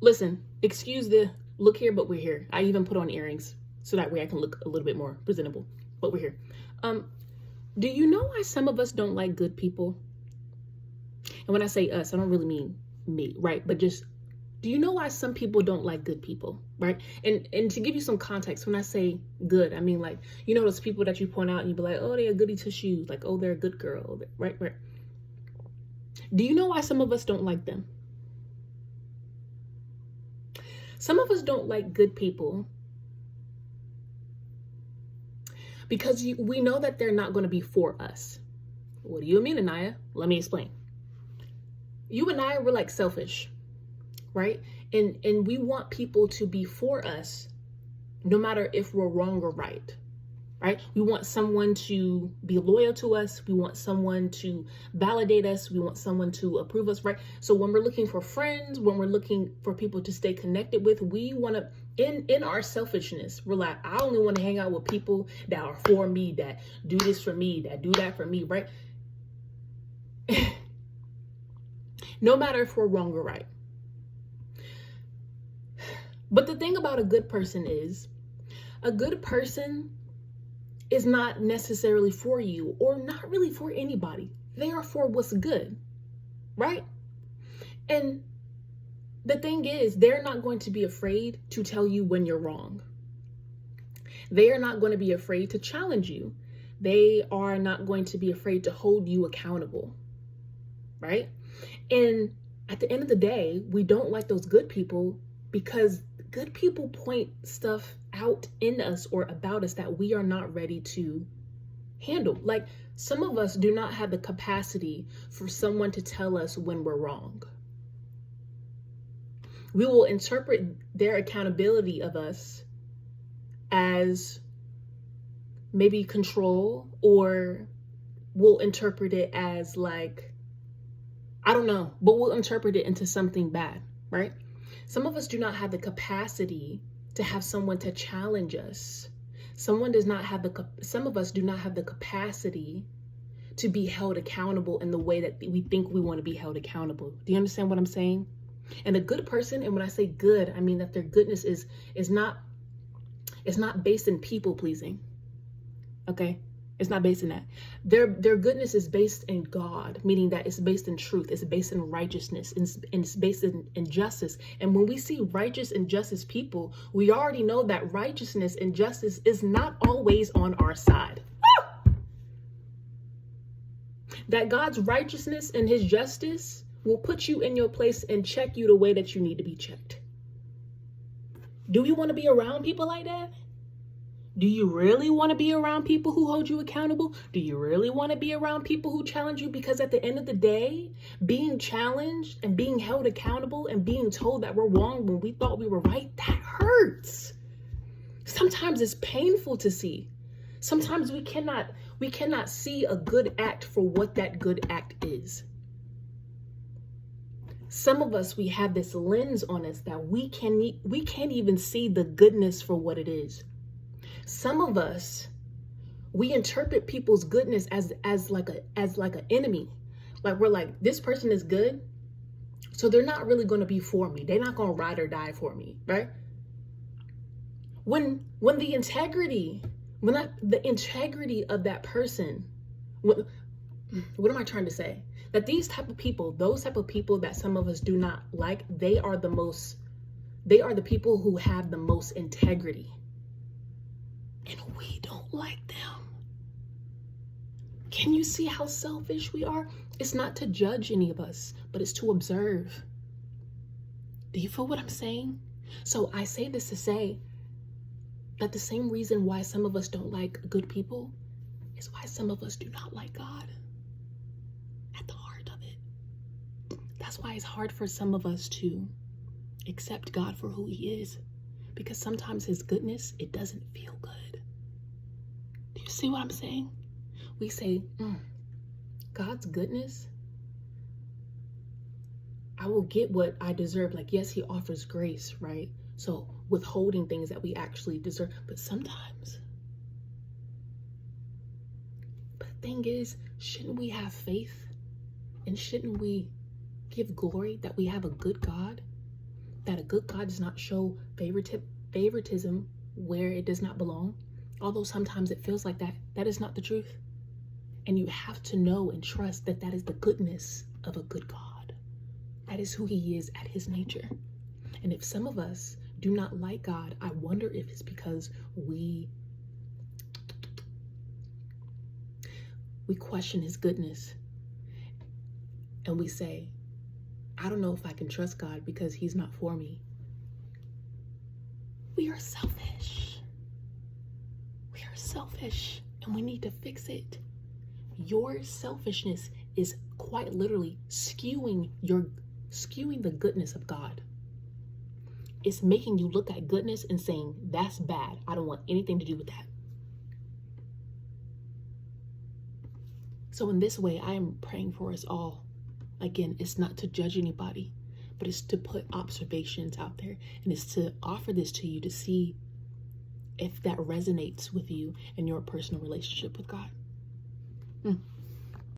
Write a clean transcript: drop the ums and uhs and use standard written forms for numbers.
Listen, excuse the look here, but we're here. I even put on earrings so that way I can look a little bit more presentable, but we're here. Do you know why some of us don't like good people? And when I say us, I don't really mean me, right? But just, do you know why some people don't like good people, right? And to give you some context, when I say good, I mean, like, you know, those people that you point out and you be like, oh, they're a goody two shoes, like, oh, they're a good girl, right? Do you know why some of us don't like them? Some of us don't like good people because we know that they're not going to be for us. What do you mean, Anaya? Let me explain. You and I, we're like selfish, right? And we want people to be for us no matter if we're wrong or right. Right? We want someone to be loyal to us. We want someone to validate us. We want someone to approve us, right? So when we're looking for friends, when we're looking for people to stay connected with, we want to, in our selfishness, we're like, I only want to hang out with people that are for me, that do this for me, that do that for me, right? No matter if we're wrong or right. But the thing about a good person is, a good person is not necessarily for you or not really for anybody. They are for what's good, right? And the thing is, they're not going to be afraid to tell you when you're wrong. They are not going to be afraid to challenge you. They are not going to be afraid to hold you accountable, right? And at the end of the day, we don't like those good people because good people point stuff out in us or about us that we are not ready to handle. Like, some of us do not have the capacity for someone to tell us when we're wrong. We will interpret their accountability of us as maybe control, or we'll interpret it as like, I don't know, but we'll interpret it into something bad, right? Some of us do not have the capacity to have someone to challenge us. Some of us do not have the capacity to be held accountable in the way that we think we want to be held accountable. Do you understand what I'm saying? And a good person, and when I say good, I mean that their goodness is not based in people pleasing. Okay? It's not based in that. Their goodness is based in God, meaning that it's based in truth. It's based in righteousness. And it's based in justice. And when we see righteous and justice people, we already know that righteousness and justice is not always on our side. That God's righteousness and his justice will put you in your place and check you the way that you need to be checked. Do you want to be around people like that? Do you really want to be around people who hold you accountable? Do you really want to be around people who challenge you? Because at the end of the day, being challenged and being held accountable and being told that we're wrong when we thought we were right, that hurts. Sometimes it's painful to see. Sometimes we cannot see a good act for what that good act is. Some of us, we have this lens on us that we can't even see the goodness for what it is. Some of us, we interpret people's goodness as like an enemy. Like, we're like, this person is good, so they're not really going to be for me. They're not going to ride or die for me, right? When the integrity of that person, what am I trying to say? That those type of people that some of us do not like, they are the people who have the most integrity. And we don't like them. Can you see how selfish we are? It's not to judge any of us, but it's to observe. Do you feel what I'm saying? So I say this to say that the same reason why some of us don't like good people is why some of us do not like God. At the heart of it. That's why it's hard for some of us to accept God for who he is. Because sometimes his goodness, it doesn't feel good. Do you see what I'm saying? We say, God's goodness, I will get what I deserve. Like, yes, he offers grace, right? So withholding things that we actually deserve. But sometimes, the thing is, shouldn't we have faith? And shouldn't we give glory that we have a good God? that a good God does not show favoritism where it does not belong, although sometimes it feels like that, that is not the truth. And you have to know and trust that that is the goodness of a good God. That is who he is at his nature. And if some of us do not like God, I wonder if it's because we question his goodness. And we say, I don't know if I can trust God because he's not for me. We are selfish. We are selfish, and we need to fix it. Your selfishness is quite literally skewing the goodness of God. It's making you look at goodness and saying, that's bad. I don't want anything to do with that. So in this way, I am praying for us all. Again, it's not to judge anybody, but it's to put observations out there, and it's to offer this to you to see if that resonates with you in your personal relationship with God.